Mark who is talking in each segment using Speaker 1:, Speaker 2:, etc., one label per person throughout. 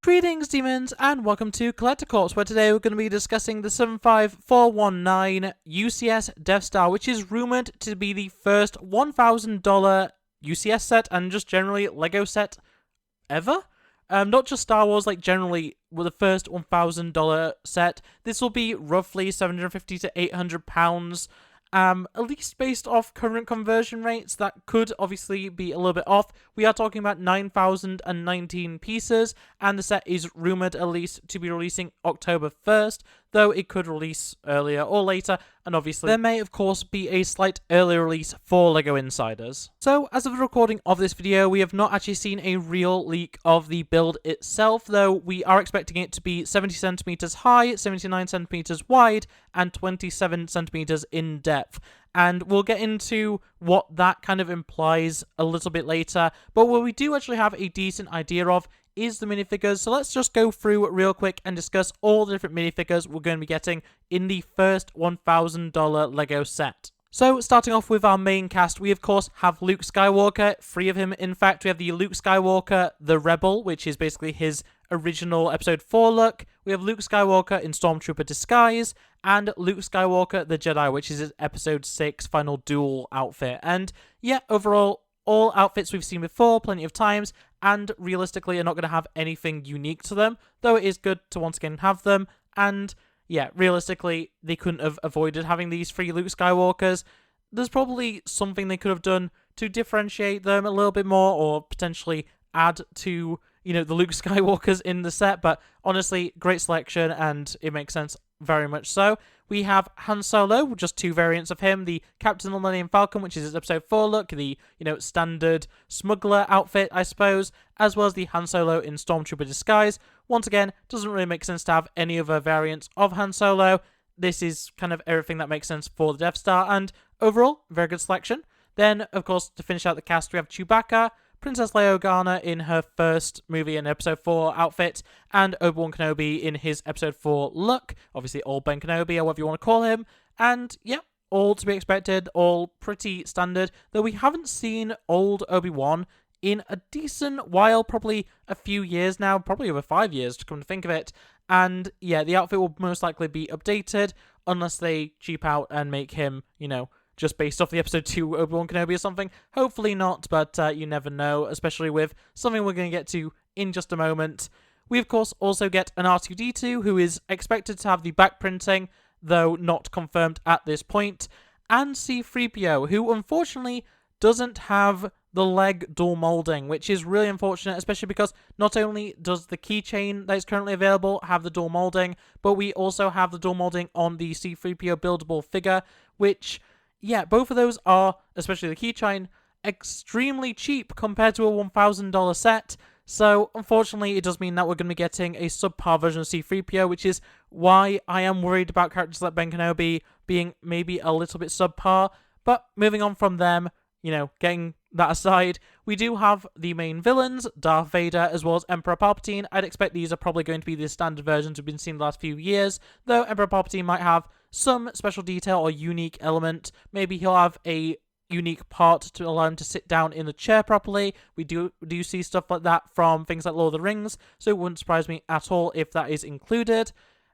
Speaker 1: Greetings, demons, and welcome to Collector Corps, where today we're going to be discussing the 75419 UCS Death Star, which is rumored to be the first $1,000 UCS set, and just generally LEGO set ever. Not just Star Wars, like generally, with the first $1,000 set. This will be roughly £750 to £800. At least based off current conversion rates. That could obviously be a little bit off. We are talking about 9,019 pieces, and the set is rumored at least to be releasing October 1st, though it could release earlier or later, and obviously there may of course be a slight early release for LEGO Insiders. So as of the recording of this video, we have not actually seen a real leak of the build itself, though we are expecting it to be 70 centimeters high, 79 centimeters wide, and 27 centimeters in depth. And we'll get into what that kind of implies a little bit later, but what we do actually have a decent idea of is the minifigures. So let's just go through real quick and discuss all the different minifigures we're going to be getting in the first $1,000 LEGO set. So, starting off with our main cast, we of course have Luke Skywalker, 3 of him in fact. We have the Luke Skywalker, the Rebel, which is basically his original Episode 4 look. We have Luke Skywalker in Stormtrooper disguise, and Luke Skywalker, the Jedi, which is his Episode 6 final duel outfit. And yeah, overall, all outfits we've seen before plenty of times, and realistically are not going to have anything unique to them, though it is good to once again have them. And yeah, realistically, they couldn't have avoided having these 3 Luke Skywalkers. There's probably something they could have done to differentiate them a little bit more, or potentially add to, you know, the Luke Skywalkers in the set, but honestly, great selection, and it makes sense very much so. We have Han Solo, just 2 variants of him, the Captain of the Millennium Falcon, which is his Episode 4 look, the, you know, standard smuggler outfit, I suppose, as well as the Han Solo in Stormtrooper disguise. Once again, doesn't really make sense to have any other variants of Han Solo. This is kind of everything that makes sense for the Death Star, and overall, very good selection. Then, of course, to finish out the cast, we have Chewbacca, Princess Leia Organa in her first movie in Episode 4 outfit, and Obi-Wan Kenobi in his Episode 4 look. Obviously, old Ben Kenobi, or whatever you want to call him. And, yeah, all to be expected, all pretty standard, though we haven't seen old Obi-Wan in a decent while, probably a few years now, probably over 5 years, to come to think of it. And, yeah, the outfit will most likely be updated, unless they cheap out and make him, you know, just based off the Episode 2 Obi-Wan Kenobi or something. Hopefully not, but you never know, especially with something we're going to get to in just a moment. We, of course, also get an R2-D2, who is expected to have the back printing, though not confirmed at this point, and C-3PO, who unfortunately doesn't have the leg dual molding, which is really unfortunate, especially because not only does the keychain that is currently available have the dual molding, but we also have the dual molding on the C-3PO buildable figure, which, yeah, both of those are, especially the keychain, extremely cheap compared to a $1,000 set. So, unfortunately, it does mean that we're going to be getting a subpar version of C-3PO, which is why I am worried about characters like Ben Kenobi being maybe a little bit subpar. But moving on from them, you know, getting that aside, we do have the main villains, Darth Vader as well as Emperor Palpatine. I'd expect these are probably going to be the standard versions we've been seeing the last few years, though Emperor Palpatine might have some special detail or unique element. Maybe he'll have a unique part to allow him to sit down in the chair properly. We do see stuff like that from things like Lord of the Rings, so it wouldn't surprise me at all if that is included.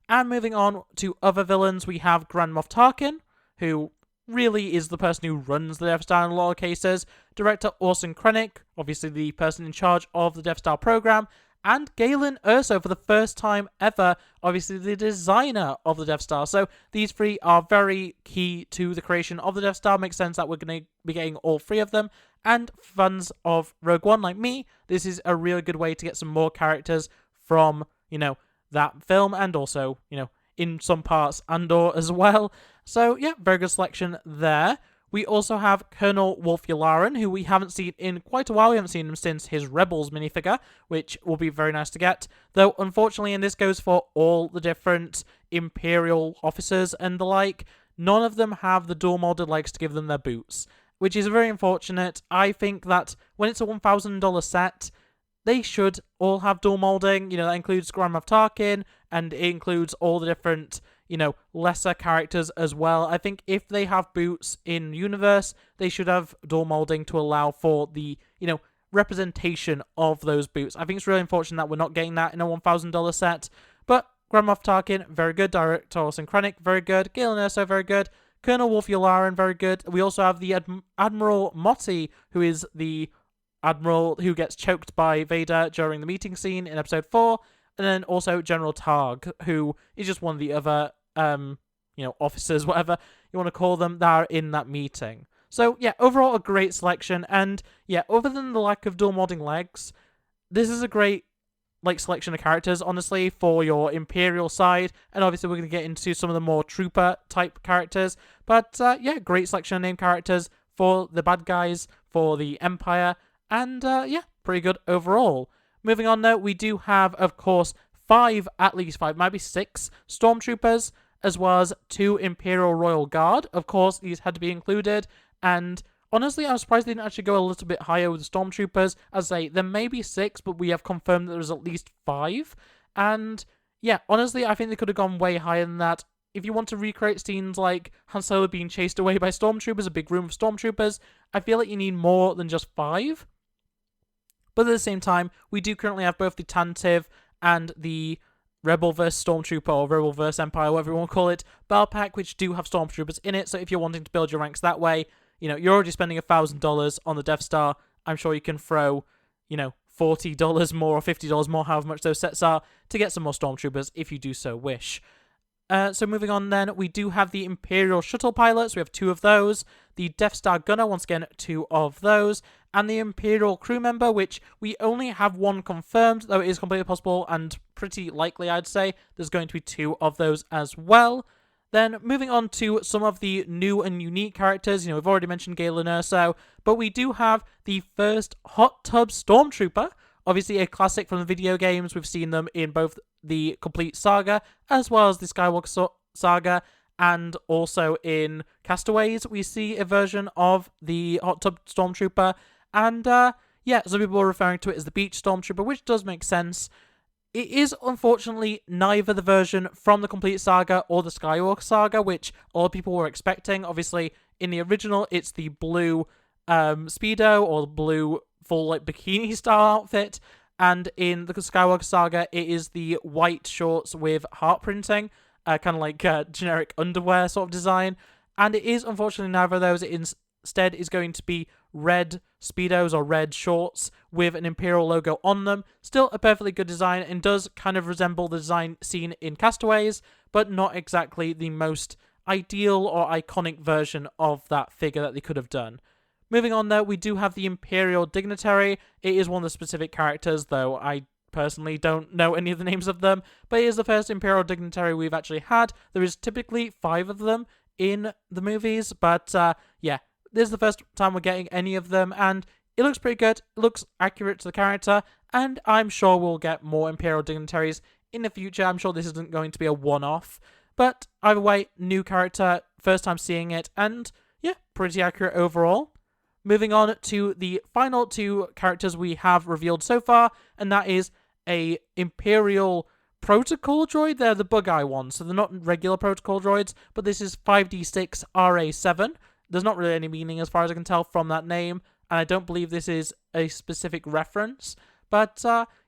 Speaker 1: And moving on to other villains, we have Grand Moff Tarkin, who really is the person who runs the Death Star in a lot of cases, Director Orson Krennic, obviously the person in charge of the Death Star program, and Galen Erso for the first time ever, obviously the designer of the Death Star. So these 3 are very key to the creation of the Death Star. Makes sense that we're going to be getting all 3 of them. And fans of Rogue One like me, this is a really good way to get some more characters from, you know, that film, and also, you know, in some parts Andor as well. So yeah, very good selection there. We also have Colonel Wolf Yularen, who we haven't seen in quite a while. We haven't seen him since his Rebels minifigure, which will be very nice to get. Though, unfortunately, and this goes for all the different Imperial officers and the like, none of them have the dual molded legs to give them their boots, which is very unfortunate. I think that when it's a $1,000 set, they should all have dual molding. You know, that includes Grand Moff Tarkin, and it includes all the different, you know, lesser characters as well. I think if they have boots in universe, they should have dual molding to allow for the, you know, representation of those boots. I think it's really unfortunate that we're not getting that in a $1,000 set, but Grand Moff Tarkin, very good. Director Orson Krennic, very good. Galen Erso, very good. Colonel Wolf Yularen, very good. We also have the Admiral Motti, who is the admiral who gets choked by Vader during the meeting scene in episode 4, and then also General Targ, who is just one of the other, officers, whatever you want to call them, that are in that meeting. So, yeah, overall a great selection, and, yeah, other than the lack of dual modding legs, this is a great, selection of characters, honestly, for your Imperial side, and obviously we're going to get into some of the more Trooper-type characters, but, yeah, great selection of name characters for the bad guys, for the Empire, and, yeah, pretty good overall. Moving on now, we do have, of course, at least five, maybe 6 Stormtroopers, as well as 2 Imperial Royal Guard. Of course, these had to be included, and honestly, I'm surprised they didn't actually go a little bit higher with the Stormtroopers. As I say, there may be 6, but we have confirmed that there's at least 5, and yeah, honestly, I think they could have gone way higher than that. If you want to recreate scenes like Han Solo being chased away by Stormtroopers, a big room of Stormtroopers, I feel like you need more than just 5. But at the same time, we do currently have both the Tantive and the Rebel vs. Stormtrooper, or Rebel vs. Empire, whatever you want to call it, battle pack, which do have Stormtroopers in it, so if you're wanting to build your ranks that way, you're already spending $1,000 on the Death Star. I'm sure you can throw, $40 more or $50 more, however much those sets are, to get some more Stormtroopers if you do so wish. So moving on then, we do have the Imperial Shuttle Pilots. We have 2 of those. The Death Star Gunner, once again, 2 of those. And the Imperial Crew Member, which we only have 1 confirmed, though it is completely possible and pretty likely, I'd say, there's going to be 2 of those as well. Then, moving on to some of the new and unique characters. We've already mentioned Galen Erso, but we do have the first Hot Tub Stormtrooper. Obviously, a classic from the video games. We've seen them in both the complete saga, as well as the Skywalker saga, and also in Castaways, we see a version of the Hot Tub Stormtrooper. And, yeah, some people are referring to it as the Beach Stormtrooper, which does make sense. It is, unfortunately, neither the version from the complete saga or the Skywalker saga, which a lot of people were expecting. Obviously, in the original, it's the blue Speedo, or the blue full bikini-style outfit. And in the Skywalker saga, it is the white shorts with heart printing, kind of like generic underwear sort of design. And it is, unfortunately, neither of those. It instead is going to be red Speedos or red shorts with an Imperial logo on them. Still a perfectly good design, and does kind of resemble the design seen in Castaways, but not exactly the most ideal or iconic version of that figure that they could have done. Moving on though, we do have the Imperial Dignitary. It is one of the specific characters, though I personally don't know any of the names of them, but it is the first Imperial Dignitary we've actually had. There is typically 5 of them in the movies, but yeah, this is the first time we're getting any of them, and it looks pretty good. It looks accurate to the character, and I'm sure we'll get more Imperial Dignitaries in the future. I'm sure this isn't going to be a one-off, but either way, new character, first time seeing it, and yeah, pretty accurate overall. Moving on to the final 2 characters we have revealed so far, and that is a Imperial Protocol droid. They're the bug eye ones, so they're not regular Protocol droids, but this is 5D6 RA7. There's not really any meaning as far as I can tell from that name, and I don't believe this is a specific reference, but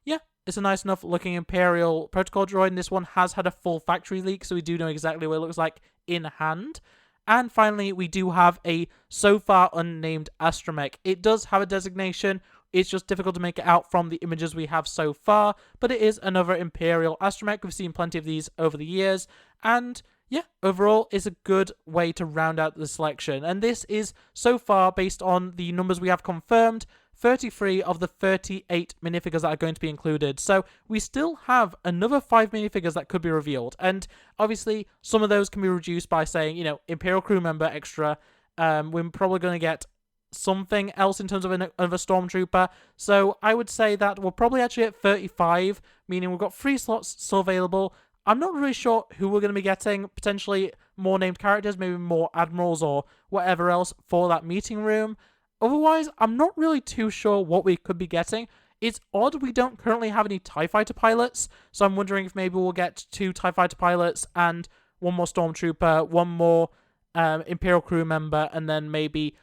Speaker 1: yeah, it's a nice enough looking Imperial Protocol droid, and this one has had a full factory leak, so we do know exactly what it looks like in hand. And finally, we do have a so far unnamed astromech. It does have a designation, it's just difficult to make it out from the images we have so far, but it is another Imperial astromech. We've seen plenty of these over the years, and yeah, overall, it's a good way to round out the selection. And this is, so far, based on the numbers we have confirmed, 33 of the 38 minifigures that are going to be included. So we still have another 5 minifigures that could be revealed. And obviously, some of those can be reduced by saying, Imperial Crew Member extra. We're probably going to get something else in terms of another Stormtrooper. So I would say that we're probably actually at 35, meaning we've got 3 slots still available. I'm not really sure who we're going to be getting, potentially more named characters, maybe more admirals or whatever else for that meeting room. Otherwise, I'm not really too sure what we could be getting. It's odd we don't currently have any TIE Fighter pilots, so I'm wondering if maybe we'll get 2 TIE Fighter pilots and 1 more Stormtrooper, 1 more Imperial Crew Member, and then maybe,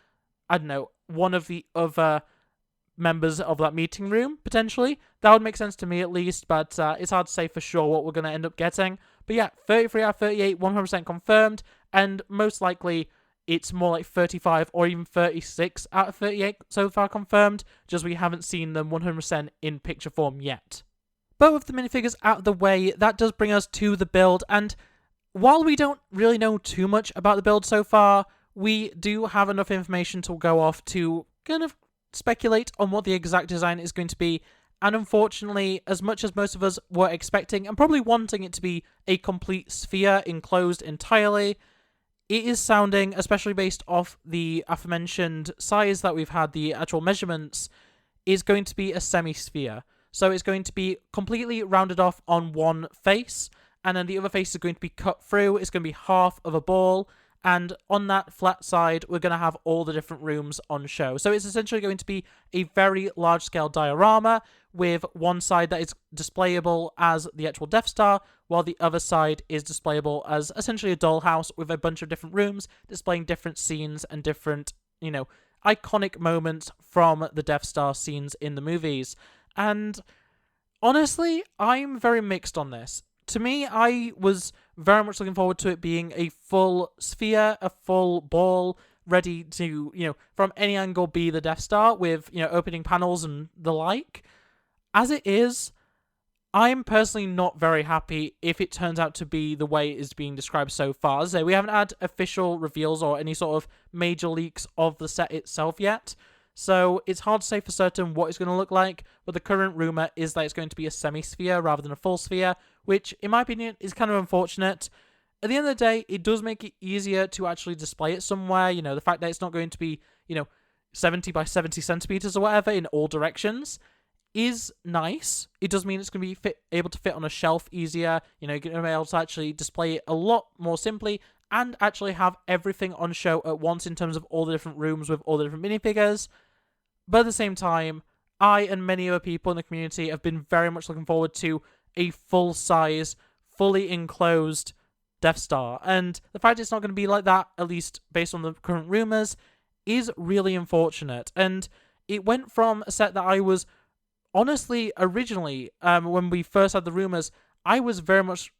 Speaker 1: I don't know, one of the other members of that meeting room, potentially. That would make sense to me at least, but it's hard to say for sure what we're going to end up getting. But yeah, 33 out of 38, 100% confirmed, and most likely it's more like 35 or even 36 out of 38 so far confirmed, just we haven't seen them 100% in picture form yet. But with the minifigures out of the way, that does bring us to the build, and while we don't really know too much about the build so far, we do have enough information to go off to kind of speculate on what the exact design is going to be. And unfortunately, as much as most of us were expecting and probably wanting it to be a complete sphere enclosed entirely, it is sounding, especially based off the aforementioned size that we've had, the actual measurements, is going to be a semi-sphere. So it's going to be completely rounded off on one face, and then the other face is going to be cut through. It's going to be half of a ball, and on that flat side, we're going to have all the different rooms on show. So it's essentially going to be a very large-scale diorama with one side that is displayable as the actual Death Star, while the other side is displayable as essentially a dollhouse with a bunch of different rooms displaying different scenes and different, iconic moments from the Death Star scenes in the movies. And honestly, I'm very mixed on this. To me, I was very much looking forward to it being a full sphere, a full ball, ready to, from any angle be the Death Star with, opening panels and the like. As it is, I'm personally not very happy if it turns out to be the way it is being described so far. So we haven't had official reveals or any sort of major leaks of the set itself yet. So it's hard to say for certain what it's going to look like, but the current rumor is that it's going to be a semi-sphere rather than a full sphere, which, in my opinion, is kind of unfortunate. At the end of the day, it does make it easier to actually display it somewhere. The fact that it's not going to be, 70 by 70 centimeters or whatever in all directions is nice. It does mean it's going to be able to fit on a shelf easier. You're going to be able to actually display it a lot more simply and actually have everything on show at once in terms of all the different rooms with all the different minifigures. But at the same time, I and many other people in the community have been very much looking forward to a full-size, fully enclosed Death Star. And the fact it's not going to be like that, at least based on the current rumors, is really unfortunate. And it went from a set that I was honestly, originally, when we first had the rumors, I was very much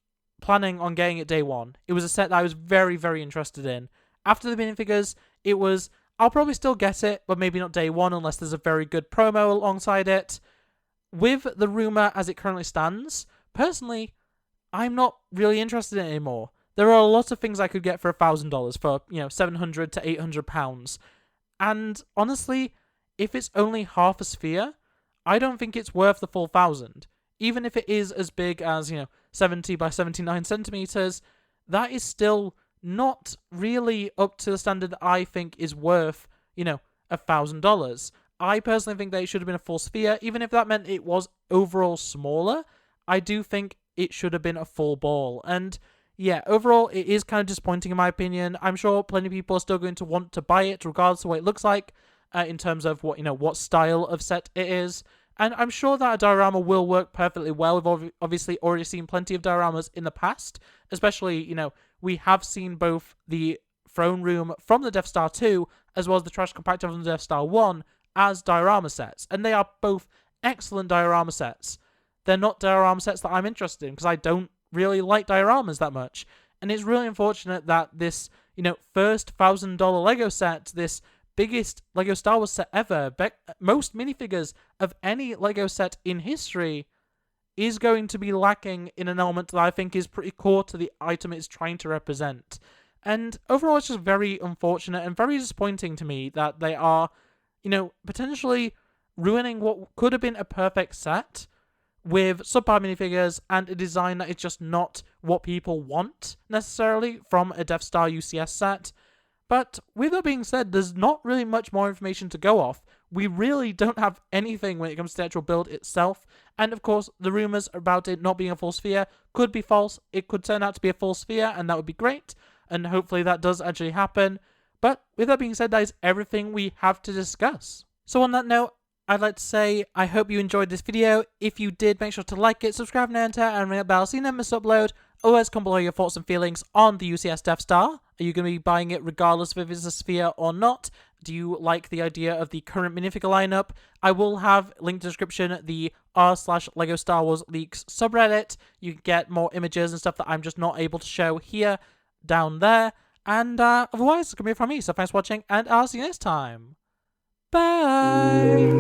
Speaker 1: planning on getting it day one. It was a set that I was very, very interested in. After the minifigures, it was, I'll probably still get it, but maybe not day one unless there's a very good promo alongside it. With the rumor as it currently stands, personally, I'm not really interested in it anymore. There are a lot of things I could get for $1,000 for, £700 to £800. And honestly, if it's only half a sphere, I don't think it's worth the full 1,000. Even if it is as big as, 70 by 79 centimeters, that is still not really up to the standard that I think is worth, $1,000. I personally think that it should have been a full sphere. Even if that meant it was overall smaller, I do think it should have been a full ball. And yeah, overall, it is kind of disappointing in my opinion. I'm sure plenty of people are still going to want to buy it, regardless of what it looks like, in terms of what style of set it is. And I'm sure that a diorama will work perfectly well. We've obviously already seen plenty of dioramas in the past, especially, we have seen both the throne room from the Death Star 2, as well as the trash compactor from the Death Star 1, as diorama sets. And they are both excellent diorama sets. They're not diorama sets that I'm interested in, because I don't really like dioramas that much. And it's really unfortunate that this, first $1,000 Lego set, this biggest Lego Star Wars set ever, most minifigures of any Lego set in history, is going to be lacking in an element that I think is pretty core to the item it's trying to represent. And overall, it's just very unfortunate and very disappointing to me that they are, potentially ruining what could have been a perfect set with subpar minifigures and a design that is just not what people want, necessarily, from a Death Star UCS set. But with that being said, there's not really much more information to go off. We really don't have anything when it comes to the actual build itself. And of course, the rumors about it not being a full sphere could be false. It could turn out to be a full sphere, and that would be great. And hopefully that does actually happen. But with that being said, that is everything we have to discuss. So on that note, I'd like to say I hope you enjoyed this video. If you did, make sure to like it, subscribe and enter, and ring that bell so you never miss upload. Always comment below your thoughts and feelings on the UCS Death Star. Are you going to be buying it regardless of if it's a sphere or not? do you like the idea of the current minifigure lineup? I will have, linked in the description, the r/LEGO Star Wars Leaks subreddit. You can get more images and stuff that I'm just not able to show here, down there. And otherwise, it's going to be it from me. So thanks for watching, and I'll see you next time. Bye!